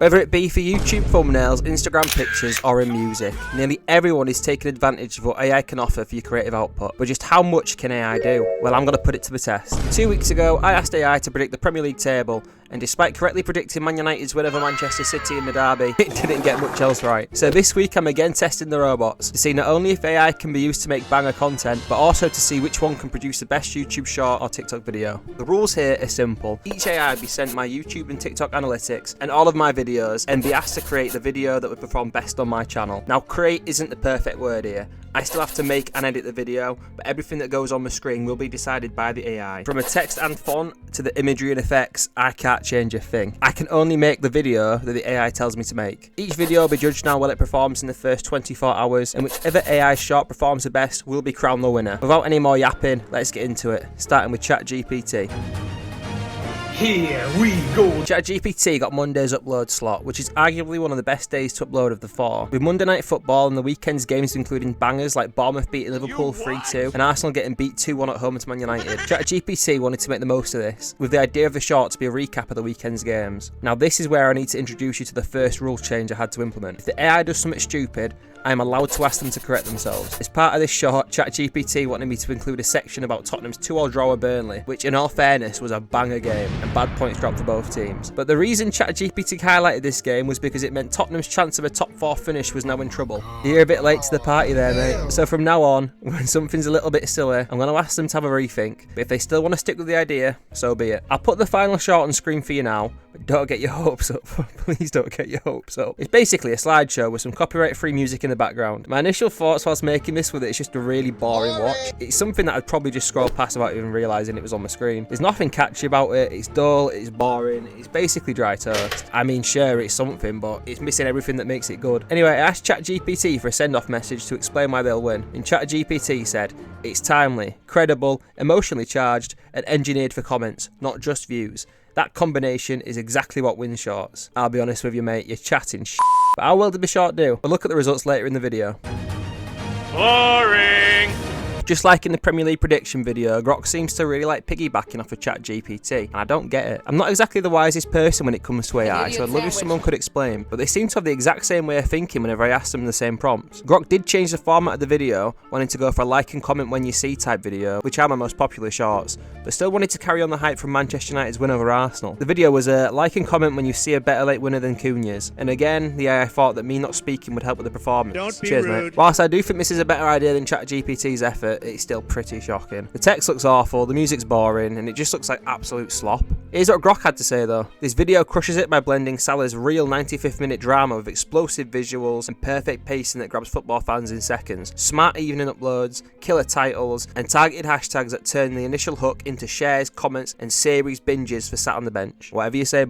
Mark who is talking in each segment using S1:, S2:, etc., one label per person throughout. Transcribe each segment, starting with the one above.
S1: Whether it be for YouTube thumbnails, Instagram pictures, or in music, nearly everyone is taking advantage of what AI can offer for your creative output. But just how much can AI do? Well, I'm going to put it to the test. 2 weeks ago, I asked AI to predict the Premier League table, and despite correctly predicting Man United's win over Manchester City in the derby, it didn't get much else right. So this week I'm again testing the robots to see not only if AI can be used to make banger content, but also to see which one can produce the best YouTube short or TikTok video. The rules here are simple. Each AI would be sent my YouTube and TikTok analytics and all of my videos and be asked to create the video that would perform best on my channel. Now, create isn't the perfect word here. I still have to make and edit the video, but everything that goes on the screen will be decided by the AI. From a text and font to the imagery and effects, I can't change a thing. I can only make the video that the AI tells me to make. Each video will be judged now while it performs in the first 24 hours, and whichever AI shot performs the best will be crowned the winner. Without any more yapping, let's get into it, starting with ChatGPT.
S2: Here we go.
S1: ChatGPT got Monday's upload slot, which is arguably one of the best days to upload of the 4. With Monday Night Football and the weekend's games including bangers like Bournemouth beating Liverpool 3-2 and Arsenal getting beat 2-1 at home to Man United, ChatGPT wanted to make the most of this, with the idea of the short to be a recap of the weekend's games. Now this is where I need to introduce you to the first rule change I had to implement. If the AI does something stupid, I am allowed to ask them to correct themselves. As part of this short, ChatGPT wanted me to include a section about Tottenham's 2-2 draw with Burnley, which in all fairness was a banger game, and bad points dropped for both teams. But the reason ChatGPT highlighted this game was because it meant Tottenham's chance of a top 4 finish was now in trouble. You're a bit late to the party there, mate. So from now on, when something's a little bit silly, I'm going to ask them to have a rethink. But if they still want to stick with the idea, so be it. I'll put the final shot on screen for you now, but don't get your hopes up. Please don't get your hopes up. It's basically a slideshow with some copyright-free music in the background. My initial thoughts whilst making this with it is just a really boring watch. It's something that I'd probably just scroll past without even realising it was on the screen. There's nothing catchy about it, it's dull, it's boring, it's basically dry toast. I mean, sure, it's something, but it's missing everything that makes it good. Anyway, I asked ChatGPT for a send-off message to explain why they'll win, and ChatGPT said, "It's timely, credible, emotionally charged, and engineered for comments, not just views. That combination is exactly what wins shorts." I'll be honest with you, mate, you're chatting shit. But how well did the short do? We'll look at the results later in the video.
S2: Boring.
S1: Just like in the Premier League prediction video, Grok seems to really like piggybacking off of ChatGPT, and I don't get it. I'm not exactly the wisest person when it comes to AI, so I'd love if someone could explain, but they seem to have the exact same way of thinking whenever I ask them the same prompts. Grok did change the format of the video, wanting to go for a like and comment when you see type video, which are my most popular shorts, but still wanted to carry on the hype from Manchester United's win over Arsenal. The video was a like and comment when you see a better late winner than Cunha's, and again, the AI thought that me not speaking would help with the performance.
S2: Don't be
S1: Cheers,
S2: rude.
S1: mate. Whilst I do think this is a better idea than ChatGPT's effort, it's still pretty shocking. The text looks awful, the music's boring, and it just looks like absolute slop. Here's what Grok had to say though. This video crushes it by blending Salah's real 95th minute drama with explosive visuals and perfect pacing that grabs football fans in seconds. Smart evening uploads, killer titles, and targeted hashtags that turn the initial hook into shares, comments, and series binges for sat on the bench. Whatever you say.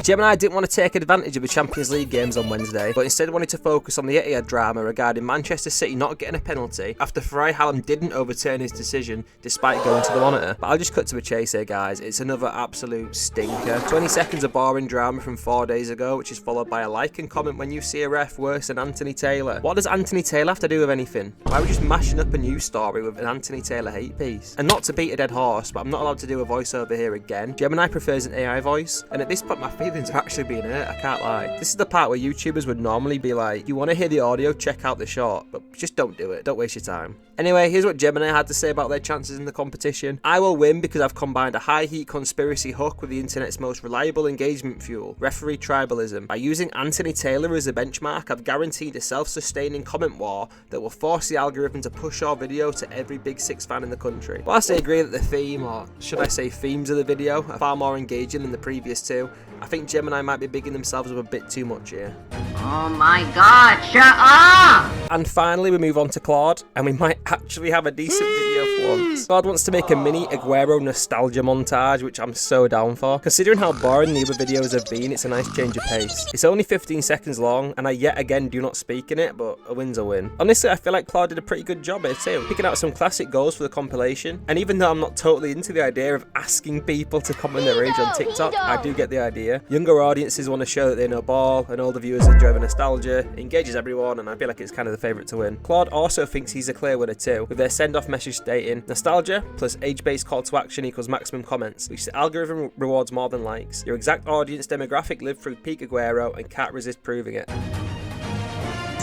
S1: Gemini didn't want to take advantage of the Champions League games on Wednesday, but instead wanted to focus on the Etihad drama regarding Manchester City not getting a penalty after Farai Hallam didn't overturn his decision despite going to the monitor. But I'll just cut to the chase here, guys. It's another absolute stinker. 20 seconds of boring drama from 4 days ago, which is followed by a like and comment when you see a ref worse than Anthony Taylor. What does Anthony Taylor have to do with anything? Why are we just mashing up a news story with an Anthony Taylor hate piece? And not to beat a dead horse, but I'm not allowed to do a voiceover here again. Gemini prefers an AI voice, and at this point my feelings are actually being hurt, I can't lie. This is the part where YouTubers would normally be like, you want to hear the audio, check out the short, but just don't do it, don't waste your time. Anyway, here's what Gemini had to say about their chances in the competition. "I will win because I've combined a high-heat conspiracy hook with the internet's most reliable engagement fuel, referee tribalism. By using Anthony Taylor as a benchmark, I've guaranteed a self-sustaining comment war that will force the algorithm to push our video to every Big Six fan in the country." Whilst I agree that the theme, or should I say themes of the video, are far more engaging than the previous two, I think Gemini might be bigging themselves up a bit too much here.
S3: Oh my god, shut up!
S1: And finally, we move on to Claude, and we might actually have a decent video for once. Claude wants to make a mini Aguero nostalgia montage, which I'm so down for. Considering how boring the other videos have been, it's a nice change of pace. It's only 15 seconds long, and I yet again do not speak in it, but a win's a win. Honestly, I feel like Claude did a pretty good job here too, picking out some classic goals for the compilation. And even though I'm not totally into the idea of asking people to comment their age on TikTok, I do get the idea. Younger audiences want to show that they know ball, and older viewers enjoy the nostalgia. It engages everyone, and I feel like it's kind of the favourite to win. Claude also thinks he's a clear winner too, with their send-off message stating, saying nostalgia plus age-based call to action equals maximum comments, which the algorithm rewards more than likes. Your exact audience demographic lived through peak Aguero and can't resist proving it.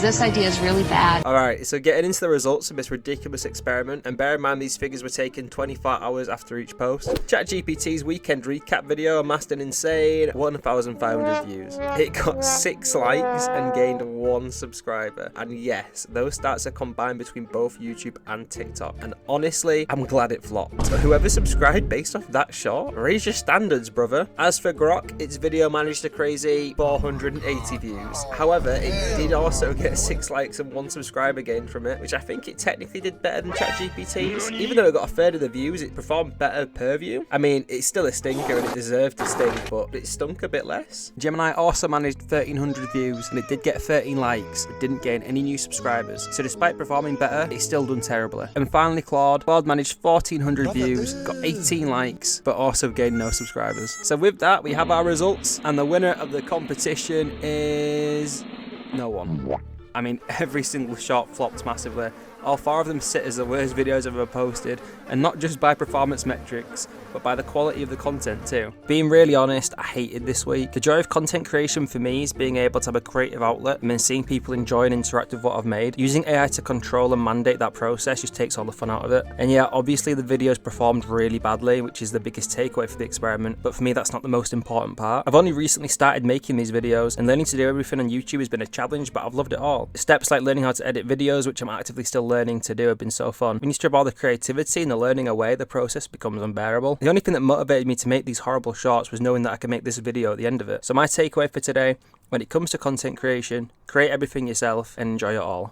S4: This idea is really bad.
S1: Alright, so getting into the results of this ridiculous experiment, and bear in mind these figures were taken 24 hours after each post. ChatGPT's weekend recap video amassed an insane 1,500 views. It got 6 likes and gained 1 subscriber. And yes, those stats are combined between both YouTube and TikTok. And honestly, I'm glad it flopped. So whoever subscribed based off that short, raise your standards, brother. As for Grok, its video managed a crazy 480 views. However, it did also get 6 likes and 1 subscriber gained from it, which I think it technically did better than ChatGPT's. Even though it got a third of the views, it performed better per view. I mean, it's still a stinker and it deserved to stink, but it stunk a bit less. Gemini also managed 1,300 views and it did get 13 likes. It didn't gain any new subscribers. So despite performing better, it's still done terribly. And finally, Claude managed 1,400 views, got 18 likes, but also gained no subscribers. So with that, we have our results, and the winner of the competition is no one. I mean, every single shot flopped massively. All 4 of them sit as the worst videos I've ever posted, and not just by performance metrics, but by the quality of the content too. Being really honest, I hated this week. The joy of content creation for me is being able to have a creative outlet and then seeing people enjoy and interact with what I've made. Using AI to control and mandate that process just takes all the fun out of it. And yeah, obviously the videos performed really badly, which is the biggest takeaway for the experiment, but for me that's not the most important part. I've only recently started making these videos, and learning to do everything on YouTube has been a challenge, but I've loved it all. Steps like learning how to edit videos, which I'm actively still learning to do, have been so fun. When you strip all the creativity and the learning away, the process becomes unbearable. The only thing that motivated me to make these horrible shorts was knowing that I could make this video at the end of it. So my takeaway for today, when it comes to content creation, create everything yourself and enjoy it all.